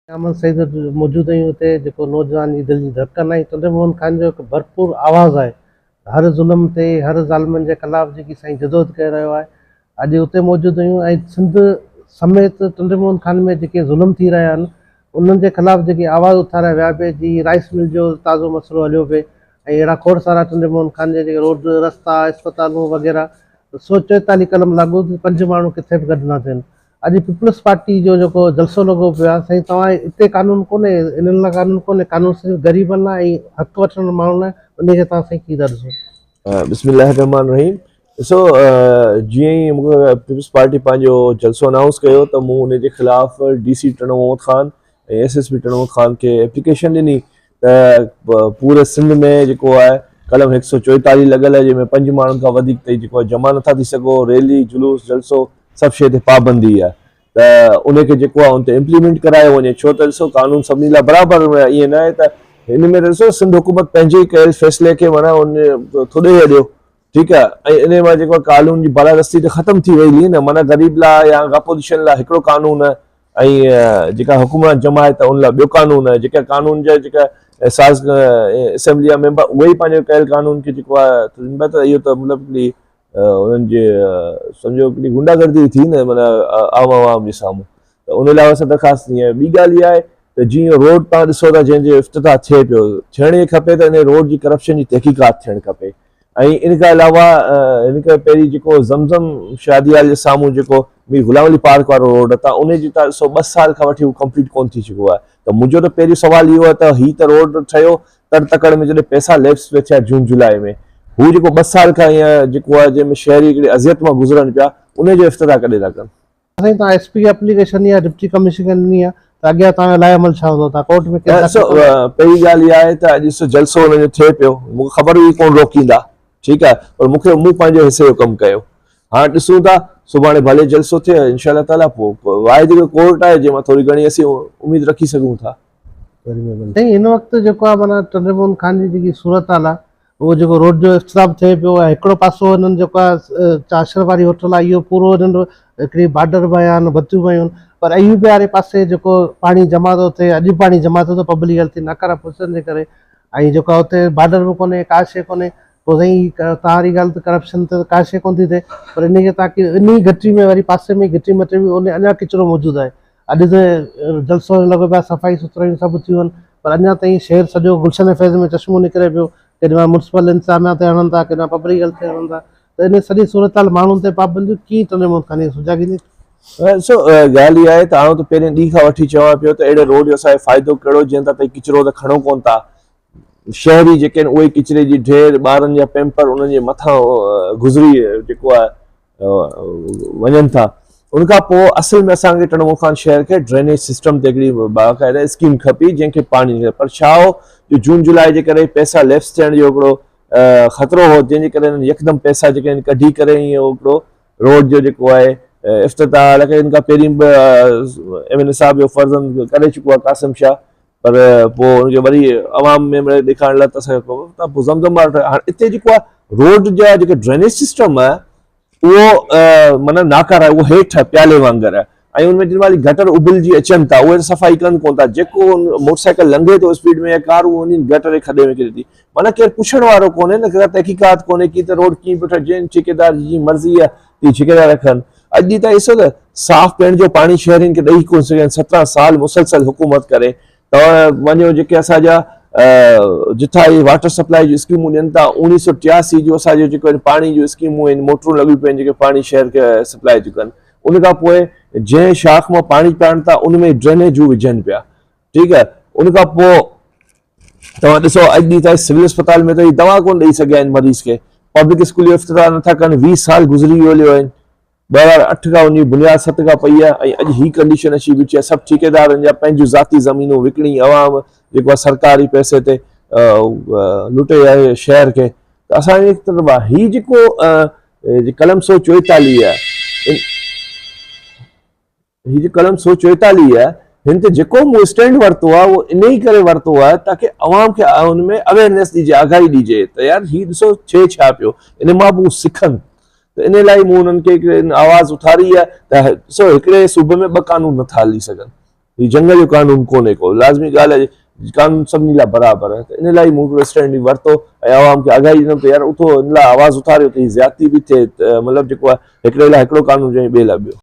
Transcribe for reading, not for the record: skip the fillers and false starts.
अहमद सईद मौजूद आहियूं हुते जेको नौजवान जी दिलि जी धड़कन आहे। चंद्रमोहन खान जो हिकु भरपूर आवाज़ आहे हर ज़ुल्म ते, हर ज़ालिमनि जे ख़िलाफ़ जेकी साईं जदोद करे रहियो आहे। अॼु हुते मौजूद आहियूं ऐं सिंध समेत चंद्रमोहन खान में जेके ज़ुल्म थी रहिया आहिनि उन्हनि जे ख़िलाफ़ जेकी आवाज़ उथारिया विया पिए। जी राइस मिल जो ताज़ो मसइलो हलियो पिए ऐं अहिड़ा खोड़ सारा चंद्रमोहन खान जे जेके रोड रस्ता अस्पतालूं वग़ैरह 144 कलम लागू 5 माण्हू किथे बि गॾु न थियनि। अॼु पीपल्स पार्टी जो जेको जलसो लॻो पियो आहे, साईं तव्हां हिते कानून कोन्हे, इन्हनि लाइ कानून कोन्हे, कानून सिर्फ़ु ग़रीबनि लाइ ऐं हक़ वठण माण्हुनि लाइ, उनखे तव्हां साईं कीअं था ॾिसो? बिस्मिल्लाहिर्रहमानिर्रहीम। ॾिसो, जीअं ई मूंखे पीपल्स पार्टी पंहिंजो जलसो अनाउंस कयो त मूं उनजे ख़िलाफ़ DC टनमोहम्मद खान ऐं SSP टनमोहम्मद खान खे एप्लीकेशन ॾिनी त पूरे सिंध में जेको आहे कलम 144 लॻल आहे, जंहिंमें 5 माण्हुनि खां वधीक ताईं जेको आहे जमा नथा थी सघो। रैली जुलूस जलसो सभु शइ ते पाबंदी आहे, त उनखे जेको आहे उन ते इम्प्लीमेंट करायो वञे। छो त ॾिसो, कानून सभिनी लाइ बराबरि, ईअं न आहे त हिन में ॾिसो सिंध हुकूमत पंहिंजे कयल फ़ैसिले खे माना उन थोरे ॾियो, ठीकु आहे। ऐं इन मां जेको कानून जी बालादस्ती त ख़तमु थी वई हुई न, माना ग़रीब लाइ या अपोजिशन लाइ हिकिड़ो कानून ऐं जेका हुकूमत जमायत उन लाइ ॿियो कानून आहे। जेका कानून जा जेका असेंबली जा मेंबर उहे ई पंहिंजो कयल कानून खे जेको आहे, त इहो त मतिलबु उन्हनि जे सम्झो हिकिड़ी गुंडागर्दी थी न, माना आवाम जे साम्हूं। त उन लाइ असां दरख़्वास्त ईअं ॿी ॻाल्हि इहा आहे त जीअं रोड तव्हां ॾिसो था जंहिंजो इफ़्तिताह थिए पियो, थियण ई खपे त इन रोड जी करप्शन जी तहक़ीक़ात थियणु खपे। ऐं इन खां अलावा इन खां पहिरीं जेको ज़मज़म शादियाल जे साम्हूं जेको गुलाम अली पार्क वारो रोड आहे, तव्हां उनजी तव्हां ॾिसो 2 साल खां वठी उहो कंप्लीट कोन थी चुको आहे। त मुंहिंजो त पहिरियों सुवाल इहो आहे त हीअ त रोड ठहियो तकड़ में जॾहिं पैसा लैप्स पिया थिया जून जुलाई में, हू जेको 2 साल खां ईअं जेको आहे जंहिंमें शहरी हिकिड़ी अज़ियत मां गुज़रनि पिया, उनजो इफ़्तिताह कॾहिं था कनि? साईं तव्हां SP एप्लीकेशन या डिप्टी कमिश्नर ॾिनी आहे त अॻियां तव्हां लाइ अमल छा हूंदो? तव्हां कोर्ट में पहिरीं ॻाल्हि इहा आहे त अॼु ॾिसो जलसो हुनजो थिए पियो, मूंखे ख़बर हुई कोन रोकींदा, ठीकु आहे, पर मूं पंहिंजे हिसे जो कमु कयो। हाणे ॾिसूं था, सुभाणे भले जलसो थिए इंशाअल्लाह ताला, पोइ आहे जेको कोर्ट आहे जंहिंमां थोरी घणी असीं उमेद रखी सघूं था। साईं हिन वक़्तु जेको आहे माना चंद्रमोहन खान जी जेकी सूरत हाल आहे, उहो जेको रोड जो इफ़्तिताह थिए पियो आहे, हिकिड़ो पासो हिननि जेको आहे चाशर वारी होटल आहे, इहो पूरो हिननि हिकिड़ी बार्डर में आहिनि, बतियूं पयूं आहिनि, पर अयूबी वारे पासे जेको पाणी जमा थो थिए, अॼु पाणी जमा थियो त पब्लिक हेल्थ नाकारा पुछनि जे करे, ऐं जेको हुते बार्डर बि कोन्हे, का शइ कोन्हे। पोइ साईं तव्हांजी ॻाल्हि त करप्शन त का शइ कोन थी थिए, पर इनखे तव्हांखे इन घिटी में वरी पासे में घिटी मथे बि उन अञा किचिरो मौजूदु आहे। अॼु त जलसो लॻो पियो आहे, सफ़ाई सुथराई सभु थियूं आहिनि, पर अञा ताईं शहर सॼो गुलशन फैज़ में चश्मो निकिरे पियो। केॾी महिल म्युनिसिपल इंतज़ामिया ते हणनि था, केॾी महिल पब्लिक हेल्थ ते हणनि था, त इन सॼी सूरत हाल माण्हुनि ते पाबंदियूं कीअं चंद्रमोहन खान जी सुजाॻींदी? ॾिसो, ॻाल्हि इहा आहे त आउं त पहिरें ॾींहं खां वठी चवां पियो त अहिड़े रोड जो असांखे फ़ाइदो कहिड़ो, जंहिं तां ताईं किचिरो त खणो कोन था। शहरी जेके आहिनि उहे किचिरे जी ढेर, ॿारनि जा पैम्पर उन्हनि जे मथां गुज़री जेको आहे वञनि था। उनखां पोइ असल में असांखे टनमोहन खान शहर खे ड्रेनेज सिस्टम ते हिकिड़ी बाक़ाइदा स्कीम खपी जंहिंखे पाणी ॾिए। पर छा हो जो जून जुलाई जे करे पैसा लैप्स थियण जो हिकिड़ो ख़तरो हो, जंहिंजे करे यकदम पैसा जेके आहिनि कढी करे ईअं हिकिड़ो रोड जो जेको आहे इफ़्तिताह, हालांकि हिन खां पहिरीं बि MLA साहब जो फर्ज़न करे चुको आहे कासिम शाह, पर पोइ हुनखे वरी अवाम में ॾेखारण लाइ त असांखे पोइ ज़मज़म हाणे हिते जेको आहे रोड जा जेके ड्रेनेज सिस्टम आहे उहो माना नाकार आहे, उहो हेठि प्याले वांगुरु आहे। ऐं उनमें जेॾी महिल गटर उबिलजी अचनि था, उहे सफ़ाई कनि कोन था। जेको मोटरसाइकिल लंघे थो स्पीड में या कार, उहो उन गटर जे खॾे में किरे थी। माना केरु पुछण वारो कोन्हे न, तहक़ीक़ात कोन्हे की त रोड कीअं पियो ठहे, जंहिं ठेकेदार जी मर्ज़ी आहे तीअं ठेकेदार रखनि। अॼु ॾींहुं त ॾिसो त साफ़ पीअण जो पाणी शहरनि खे ॾेई कोन सघनि, 17 साल मुसलसल हुकूमत करे। तव्हां वञो जेके असांजा जिथां इहे वाटर सप्लाई जूं स्कीमूं ॾियनि था, 1983 जो असांजो जेको पाणी जूं स्कीमूं आहिनि, मोटरूं लॻियूं पियूं आहिनि जेके पाणी शहर खे सप्लाई थियूं कनि। उनखां पोइ जंहिं शाख मां पाणी पीअण था उनमें ड्रेनेजूं विझनि पिया, ठीकु आहे। उनखां पोइ तव्हां ॾिसो अॼु ॾींहुं ताईं सिविल अस्पताल में त दवा कोन ॾेई सघिया आहिनि मरीज़ खे, पब्लिक स्कूल जो इफ़्तिताह नथा कनि, 20 साल गुज़री वियो आहिनि। 2008 खां उनजी बुनियाद सत खां पई आहे, ऐं अॼु ही कंडीशन अची बीठी आहे। सभु ठेकेदारनि जा पंहिंजूं ज़ाती ज़मीनूं विकिणी, अवाम जेको आहे सरकारी पैसे ते लुटे आहे शहर खे। त असांजे तरफ़ आहे ही जेको कलम 144 आहे, ही जो कलम 144 आहे, हिन ते जेको मूं स्टैंड वरितो आहे उहो इन ई करे वरितो आहे ताकी अवाम खे उनमें अवेयरनेस ॾिजे, आगाही ॾिजे त यार ही ॾिसो थिए छा पियो, इन मां बि सिखनि। त इन लाइ मूं उन्हनि खे आवाज़ उथारी आहे त ॾिसो हिकिड़े सूबे में 2 कानून नथा हली सघनि। हीउ जंग जो कानून कोन्हे को, लाज़मी ॻाल्हि आहे कानून सभिनी लाइ बराबरि आहे। त इन लाइ मूं हिकिड़ो स्टैंड वरितो ऐं आवाम खे आगाही ॾिनमि त यार उथो हिन लाइ आवाज़ उथारियो त हीअ ज़्यादती बि थिए, मतिलबु जेको आहे हिकिड़े लाइ हिकिड़ो कानून चई ॿिए लाइ ॿियो।